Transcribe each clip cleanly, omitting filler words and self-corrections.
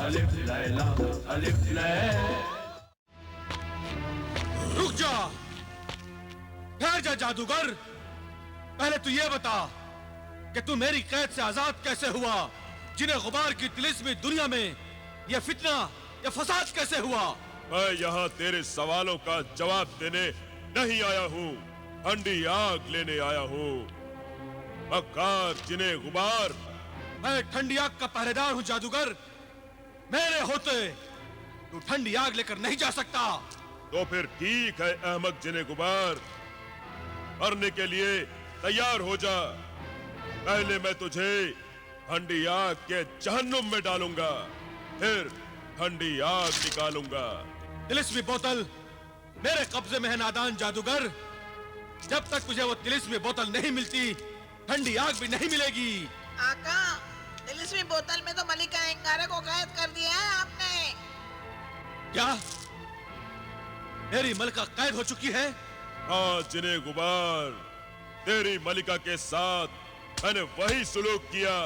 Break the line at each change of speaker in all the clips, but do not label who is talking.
अलिफ लैला अलिफ लैला।
रुक जा, ठहर जा जादूगर। पहले तू ये बता कि तू मेरी कैद से आजाद कैसे हुआ? जिन्हें गुबार की तिलिस्मी दुनिया में ये फितना, ये फसाद कैसे हुआ?
मैं यहाँ तेरे सवालों का जवाब देने नहीं आया हूँ, ठंडी आग लेने आया हूँ। मक्कार जिन्हें गुबार।
मैं ठंडी आग का पहरेदार हूँ जादूगर। मेरे होते तू ठंडी आग लेकर नहीं जा सकता।
तो फिर ठीक है अहमद जिन्हें गुबार, मरने के लिए तैयार हो जा। पहले मैं तुझे ठंडी आग के जहन्नुम में डालूंगा, फिर ठंडी आग निकालूंगा।
तिलिस्मी बोतल मेरे कब्जे में है नादान जादूगर। जब तक तुझे वो तिलिस्मी बोतल नहीं मिलती, ठंडी आग भी नहीं मिलेगी।
आका, तिलिस्मी बोतल में तो मलिका अंगारा को कैद कर दिया है आपने।
क्या मेरी मलिका कैद हो चुकी है?
हाँ जिन्हें गुबार, तेरी मलिका के साथ मैंने वही सुलूक किया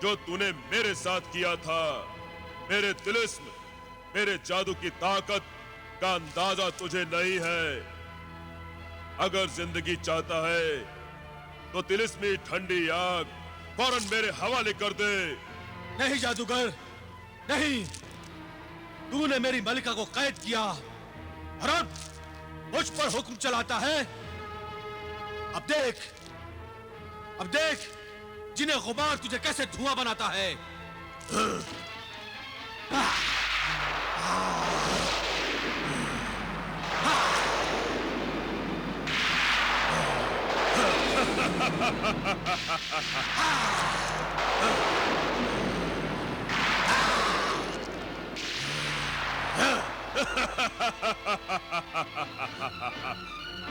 जो तूने मेरे साथ किया था। मेरे तिलिस्म, मेरे जादू की ताकत का अंदाजा तुझे नहीं है। अगर जिंदगी चाहता है तो तिलिस्मी ठंडी आग फौरन मेरे हवाले कर दे।
नहीं जादूगर, नहीं। तूने मेरी मलिका को कैद किया और अब मुझ पर हुक्म चलाता है। अब देख जिन्हें गुबार तुझे कैसे धुआं बनाता है।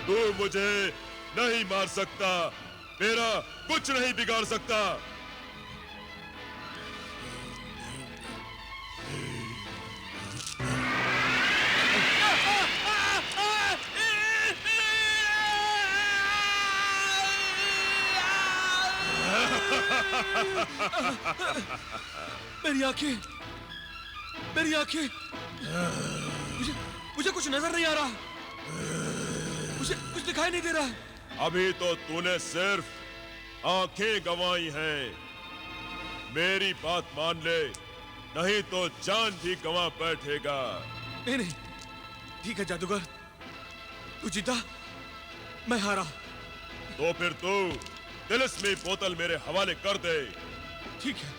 तू मुझे नहीं मार सकता, मेरा कुछ नहीं बिगाड़ सकता।
मेरी आंखें, मेरी आंखें, मुझे कुछ नजर नहीं आ रहा। मुझे कुछ दिखाई नहीं दे रहा।
अभी तो तूने सिर्फ आंखें गंवाई हैं। मेरी बात मान ले, नहीं तो जान भी गंवा बैठेगा।
नहीं, ठीक है जादूगर, तू जीता, मैं हारा।
तो फिर तू तिलिस्मी बोतल मेरे हवाले कर दे।
ठीक है,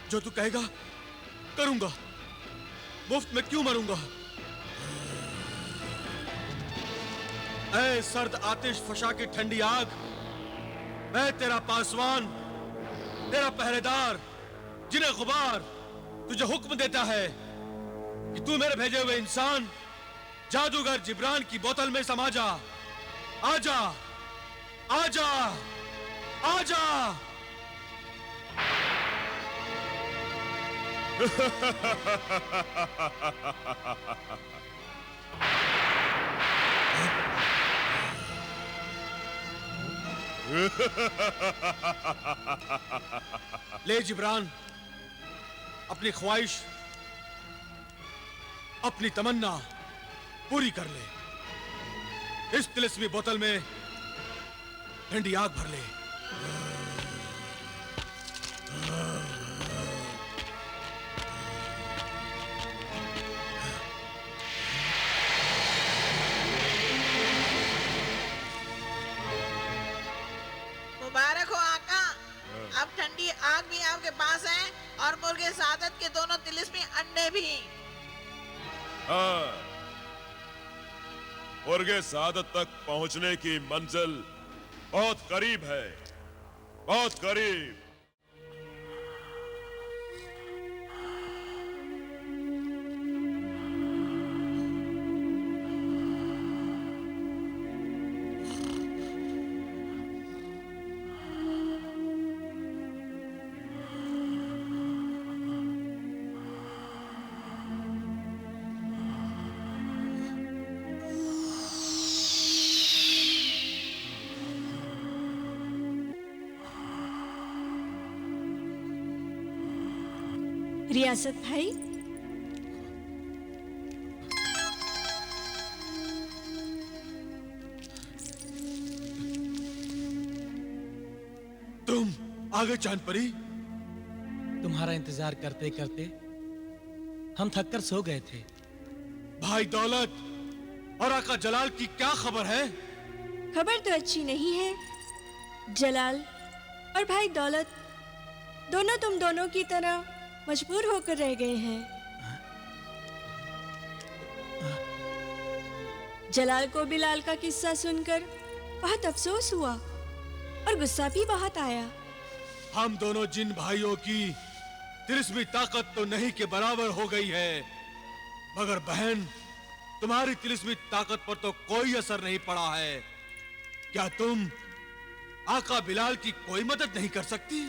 जो तू कहेगा करूंगा। मुफ्त में क्यों मरूंगा? ऐ सर्द आतिश फशा की ठंडी आग, मैं तेरा पासवान, तेरा पहरेदार, जिन्हें गुबार तुझे हुक्म देता है कि तू मेरे भेजे हुए इंसान जादूगर जिब्रान की बोतल में समा जा। आजा, आजा, आजा। ले जिब्रान, अपनी ख्वाहिश, अपनी तमन्ना पूरी कर ले। इस तिलिस्मी बोतल में ठंडी आग भर ले।
मुबारक हो आका, अब ठंडी आग भी आपके पास है और मुर्गे सादत के दोनों तिलिस्मी अंडे भी।
हाँ, मुर्गे सादत तक पहुंचने की मंजिल बहुत करीब है, बहुत करीब।
रियासत भाई,
तुम आगे चांद परी।
तुम्हारा इंतजार करते करते हम थककर सो गए थे।
भाई दौलत और आका जलाल की क्या खबर है?
खबर तो अच्छी नहीं है। जलाल और भाई दौलत दोनों तुम दोनों की तरह मजबूर होकर रह गए हैं। जलाल को बिलाल का किस्सा सुनकर बहुत अफसोस हुआ और गुस्सा भी बहुत आया।
हम दोनों जिन भाइयों की तिलिस्मी ताकत तो नहीं के बराबर हो गई है, मगर बहन तुम्हारी तिलिस्मी ताकत पर तो कोई असर नहीं पड़ा है। क्या तुम आका बिलाल की कोई मदद नहीं कर सकती?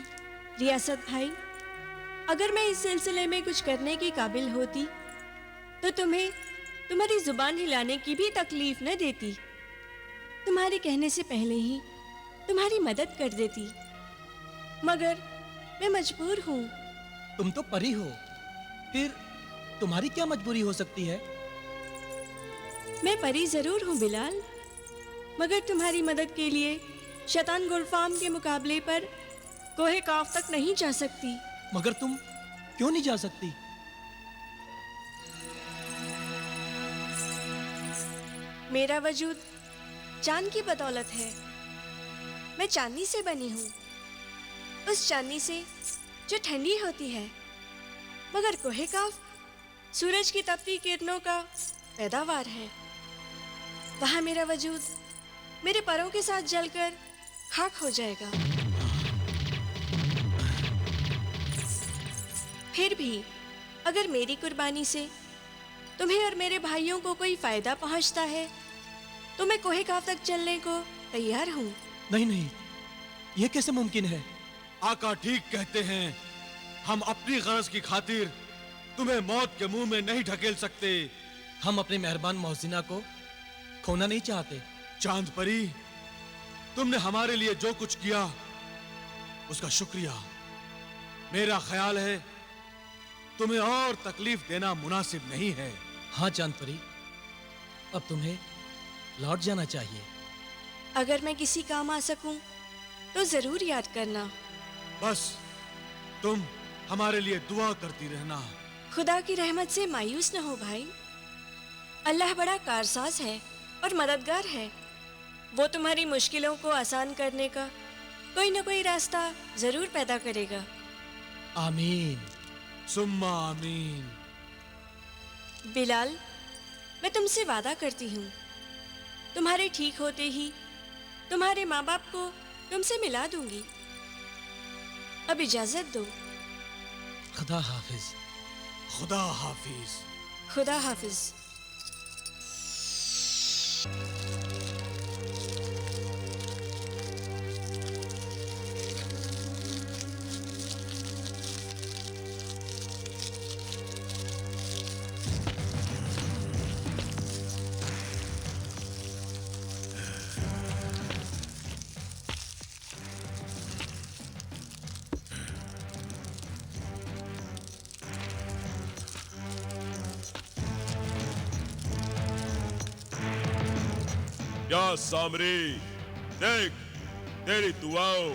रियासत भाई, अगर मैं इस सिलसिले में कुछ करने की काबिल होती तो तुम्हें तुम्हारी जुबान हिलाने की भी तकलीफ न देती। तुम्हारे कहने से पहले ही तुम्हारी मदद कर देती, मगर मैं मजबूर हूँ।
तुम तो परी हो, फिर तुम्हारी क्या मजबूरी हो सकती है?
मैं परी जरूर हूँ बिलाल, मगर तुम्हारी मदद के लिए शैतान गुलफाम के मुकाबले पर कोहे काफ तक नहीं जा सकती।
मगर तुम क्यों नहीं जा सकती?
मेरा वजूद चांद की बदौलत है। मैं चांदी से बनी हूँ, उस चांदी से जो ठंडी होती है, मगर कोहे काफ सूरज की तपती किरणों का पैदावार है। वहाँ मेरा वजूद मेरे परों के साथ जलकर खाक हो जाएगा। फिर भी अगर मेरी कुर्बानी से तुम्हें और मेरे भाइयों को कोई फायदा पहुंचता है तो मैं कोहे काफ तक चलने को तैयार हूँ।
नहीं नहीं, यह कैसे मुमकिन है?
आका ठीक कहते हैं, हम अपनी गरज की खातिर तुम्हें मौत के मुंह में नहीं ढकेल सकते।
हम अपने मेहरबान मोहसिना को खोना नहीं चाहते।
चांद परी, तुमने हमारे लिए जो कुछ किया उसका शुक्रिया। मेरा ख्याल है तुम्हें और तकलीफ देना मुनासिब नहीं है।
हाँ चांद परी, अब तुम्हें लौट जाना चाहिए।
अगर मैं किसी काम आ सकूं तो जरूर याद करना।
बस तुम हमारे लिए दुआ करती रहना।
खुदा की रहमत से मायूस न हो भाई। अल्लाह बड़ा कारसाज है और मददगार है। वो तुम्हारी मुश्किलों को आसान करने का कोई न कोई रास्ता जरूर पैदा करेगा।
आमीन
सुम्मा आमीन।
बिलाल, मैं तुमसे वादा करती हूँ, तुम्हारे ठीक होते ही तुम्हारे माँ बाप को तुमसे मिला दूंगी। अब इजाजत दो।
खुदा हाफिज।
खुदा हाफिज।
खुदा हाफिज।
या सामरी, देख, तेरी दुआओं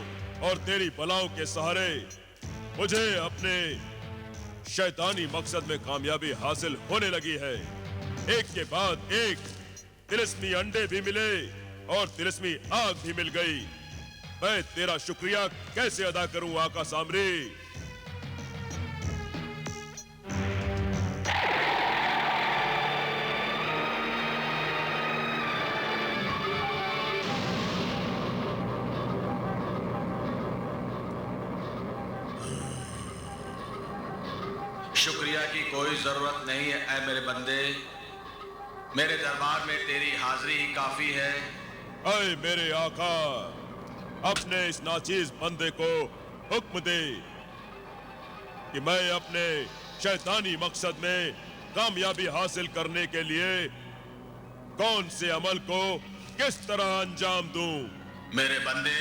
और तेरी बलाओं के सहारे मुझे अपने शैतानी मकसद में कामयाबी हासिल होने लगी है। एक के बाद एक तिलिस्मी अंडे भी मिले और तिलिस्मी आग भी मिल गई। मैं तेरा शुक्रिया कैसे अदा करूं आका सामरी?
शुक्रिया की कोई जरूरत नहीं है ऐ मेरे बंदे, मेरे दरबार में तेरी हाजिरी ही काफी है।
ऐ मेरे आका, अपने इस नाचीज बंदे को हुक्म दे कि मैं अपने शैतानी मकसद में कामयाबी हासिल करने के लिए कौन से अमल को किस तरह अंजाम दूं।
मेरे बंदे,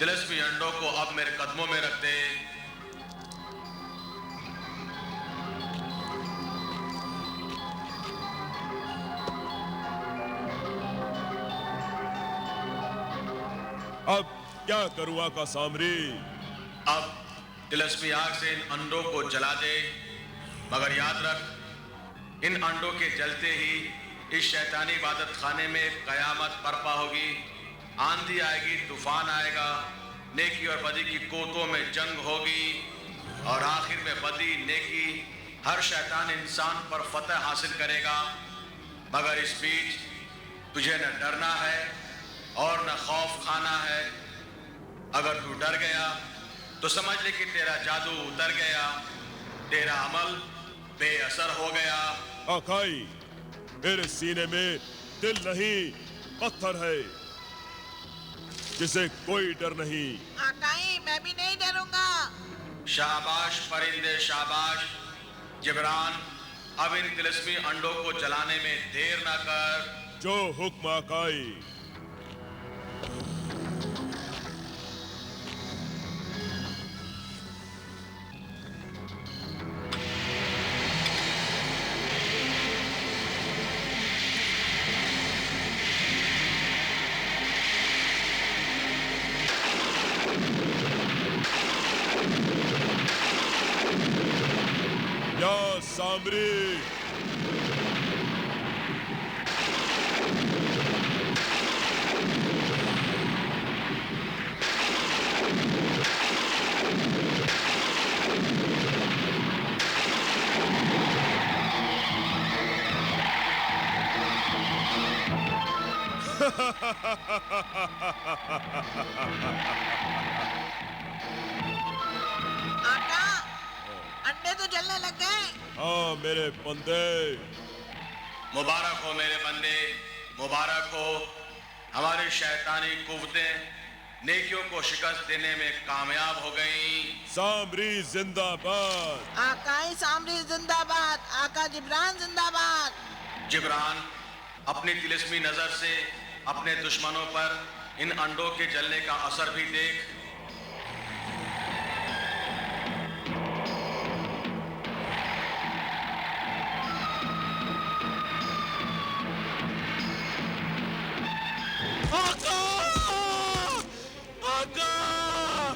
तिलिस्मी अंडों को अब मेरे कदमों में रख दे
अब क्या करूं आका सामरी?
अब तिलस्मी आग से इन अंडों को जला दे, मगर याद रख, इन अंडों के जलते ही इस शैतानी इबादत खाने में कयामत बर्पा होगी। आंधी आएगी, तूफान आएगा, नेकी और बदी की कोतों में जंग होगी और आखिर में बदी नेकी हर शैतान इंसान पर फतह हासिल करेगा। मगर इस बीच तुझे न डरना है और न खौफ खाना है। अगर तू डर गया तो समझ ले कि तेरा जादू उतर गया, तेरा अमल बेअसर हो गया।
आकाई, मेरे सीने में दिल नहीं, पत्थर है जिसे कोई डर नहीं।
आकाई, मैं भी नहीं डरूंगा।
शाबाश परिंदे, शाबाश। जिब्रान, अब इन तिलस्मी अंडों को जलाने में देर ना कर।
जो हुक्म आकाई। या सामरी,
आका, अंडे तो जलने लग गए।
हाँ मेरे बंदे।
मुबारक हो मेरे बंदे, मुबारक हो। हमारी शैतानी कुव्वतें नेकियों को शिकस्त देने में कामयाब हो गईं।
सामरी जिंदाबाद।
आकाई सामरी जिंदाबाद। आका जिब्रान जिंदाबाद।
जिब्रान, अपनी तिलिस्मी नजर से अपने दुश्मनों पर इन अंडों के जलने का असर भी देख।
आका! आका!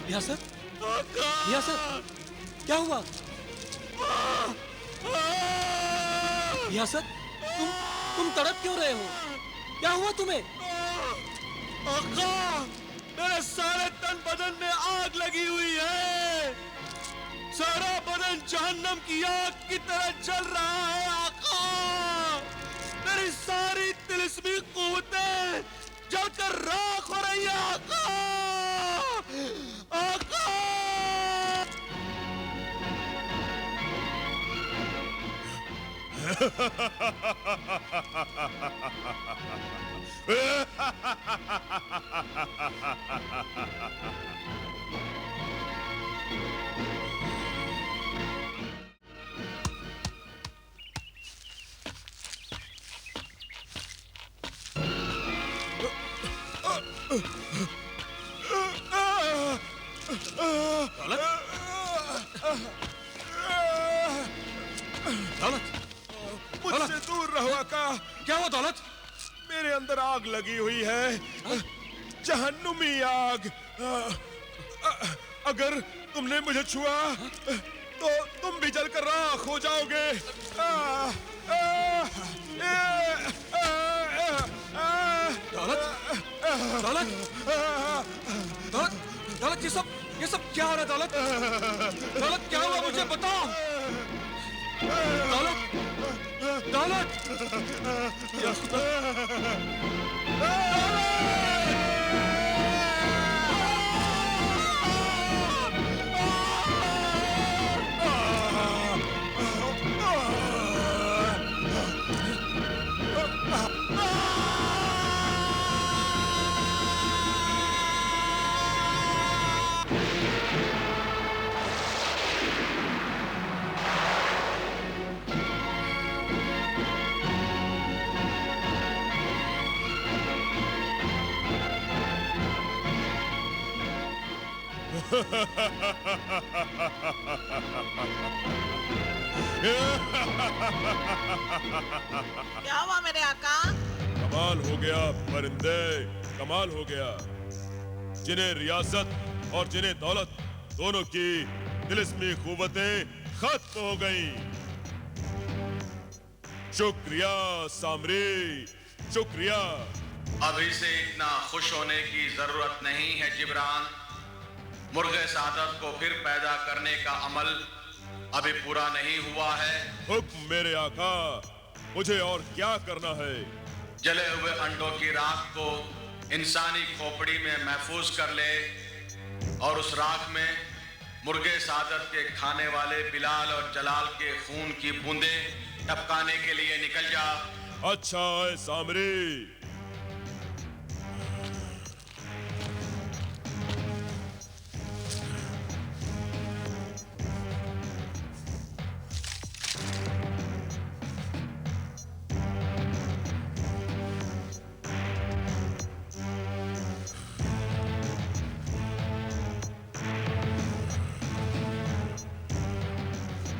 रियासत,
आका!
रियासत, क्या हुआ? रियासत, तुम तड़प क्यों रहे हो? क्या हुआ तुम्हें?
आका! मेरे सारे तन बदन में आग लगी हुई है। सारा बदन जहन्नम की आग की तरह जल रहा है। आका! मेरी सारी तिलिस्मी कुव्वतें जलकर राख हो रही है। आका! आका!
दौलत,
मुझसे दूर रहो आका।
क्या हुआ दौलत?
मेरे अंदर आग लगी हुई है, जहन्नुमी आग। अगर तुमने मुझे छुआ तो तुम भी जलकर राख हो जाओगे।
दौलत, दौलत, दौलत, दौलत, ये सब क्या हो रहा है? दौलत, दौलत, क्या हुआ मुझे बताओ। दौलत, दौलत,
क्या हुआ मेरे आका?
कमाल हो गया परिंदे, कमाल हो गया। जिन्हें रियासत और जिन्हें दौलत, दोनों की तिलिस्मी कुव्वतें खत्म हो गई। शुक्रिया सामरी, शुक्रिया।
अभी से इतना खुश होने की जरूरत नहीं है जिब्रान। मुर्गे सादत को फिर पैदा करने का अमल अभी पूरा नहीं हुआ है।
हुक्म मेरे आका, मुझे और क्या करना है?
जले हुए अंडों की राख को इंसानी खोपड़ी में महफूज कर ले और उस राख में मुर्गे सादत के खाने वाले बिलाल और जलाल के खून की बूंदें टपकाने के लिए निकल जा।
अच्छा है सामरी।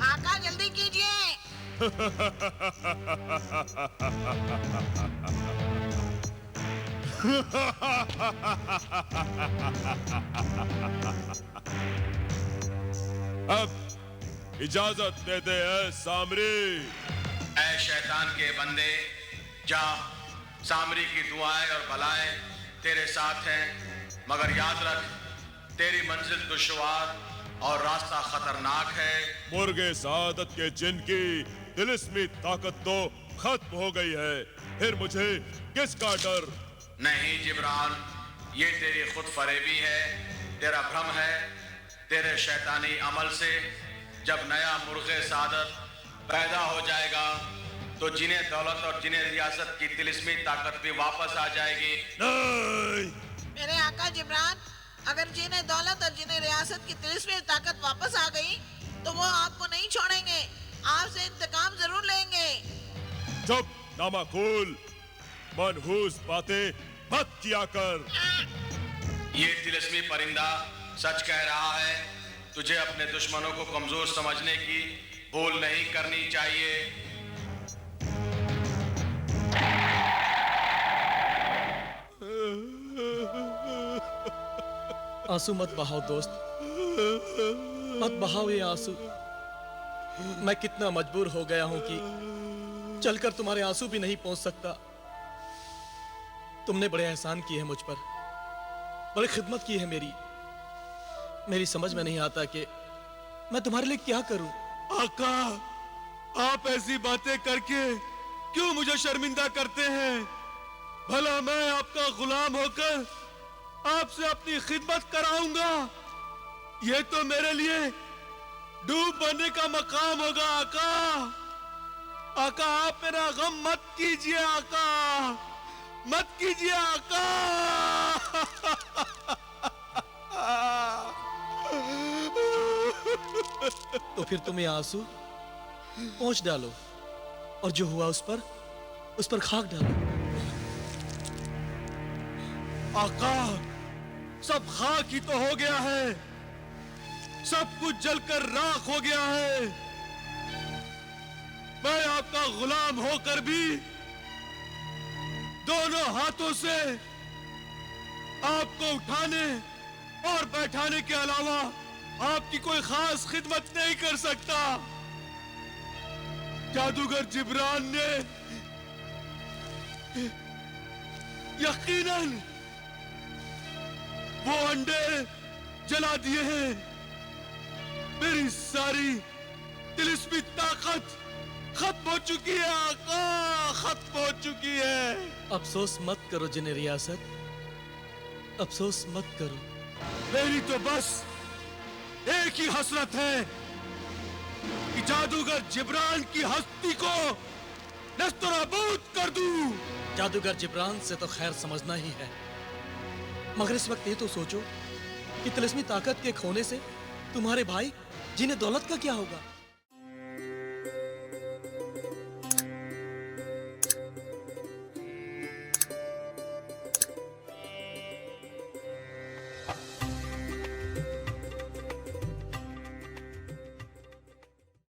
आका जल्दी कीजिए।
अब इजाजत दे दे ऐ सामरी।
ऐ शैतान के बंदे, जा, सामरी की दुआएं और भलाएं तेरे साथ हैं, मगर याद रख तेरी मंजिल दुश्वार और रास्ता खतरनाक है।
मुर्गे सादत के जिन की तिलिस्मी ताकत तो खत्म हो गई है, फिर मुझे किसका डर?
नहीं जिब्रान, ये तेरी खुद फरेबी है, तेरा भ्रम है। तेरे शैतानी अमल से जब नया मुर्गे सादत पैदा हो जाएगा तो जिन्हें दौलत और जिन्हें रियासत की तिलिस्मी ताकत भी वापस आ जाएगी।
नहीं।
मेरे आका जिब्रान, अगर जिन्हें दौलत और जिन्हें रियासत की तिलिस्मी ताकत वापस आ गई तो वो आपको नहीं छोड़ेंगे, आपसे इंतकाम जरूर लेंगे।
चुप नामाकूल, मनहूस बातें मत किया कर।
ये तिलिस्मी परिंदा सच कह रहा है। तुझे अपने दुश्मनों को कमजोर समझने की भूल नहीं करनी चाहिए।
आंसू मत बहाओ दोस्त, मत बहाओ ये आंसू। मैं कितना मजबूर हो गया हूं कि चलकर तुम्हारे आंसू भी नहीं पहुंच सकता। तुमने बड़े एहसान किए हैं मुझ पर, बड़ी खिदमत की है मेरी समझ में नहीं आता कि मैं तुम्हारे लिए क्या करूं।
आका, आप ऐसी बातें करके क्यों मुझे शर्मिंदा करते हैं? भला मैं आपका गुलाम होकर आपसे अपनी खिदमत कराऊंगा। ये तो मेरे लिए डूब बनने का मकाम होगा। आका, आका, आप मेरा गम मत कीजिए। आका, मत कीजिए आका।
तो फिर तुम ये आंसू पोंछ डालो और जो हुआ उस पर खाक डालो।
आका, सब खाक ही तो हो गया है, सब कुछ जलकर राख हो गया है। मैं आपका गुलाम होकर भी दोनों हाथों से आपको उठाने और बैठाने के अलावा आपकी कोई खास खिदमत नहीं कर सकता। जादूगर जिब्रान ने यकीनन वो अंडे जला दिए हैं। मेरी सारी तिलिस्मी ताकत खत्म हो चुकी है आका, खत्म हो चुकी है।
अफसोस मत करो जिन्हें रियासत, अफसोस मत करो।
मेरी तो बस एक ही हसरत है कि जादूगर जिब्रान की हस्ती को नस्तनाबूद कर दूं।
जादूगर जिब्रान से तो खैर समझना ही है, मगर इस वक्त ये तो सोचो कि तिलिस्मी ताकत के खोने से तुम्हारे भाई जिन्हें दौलत का क्या होगा।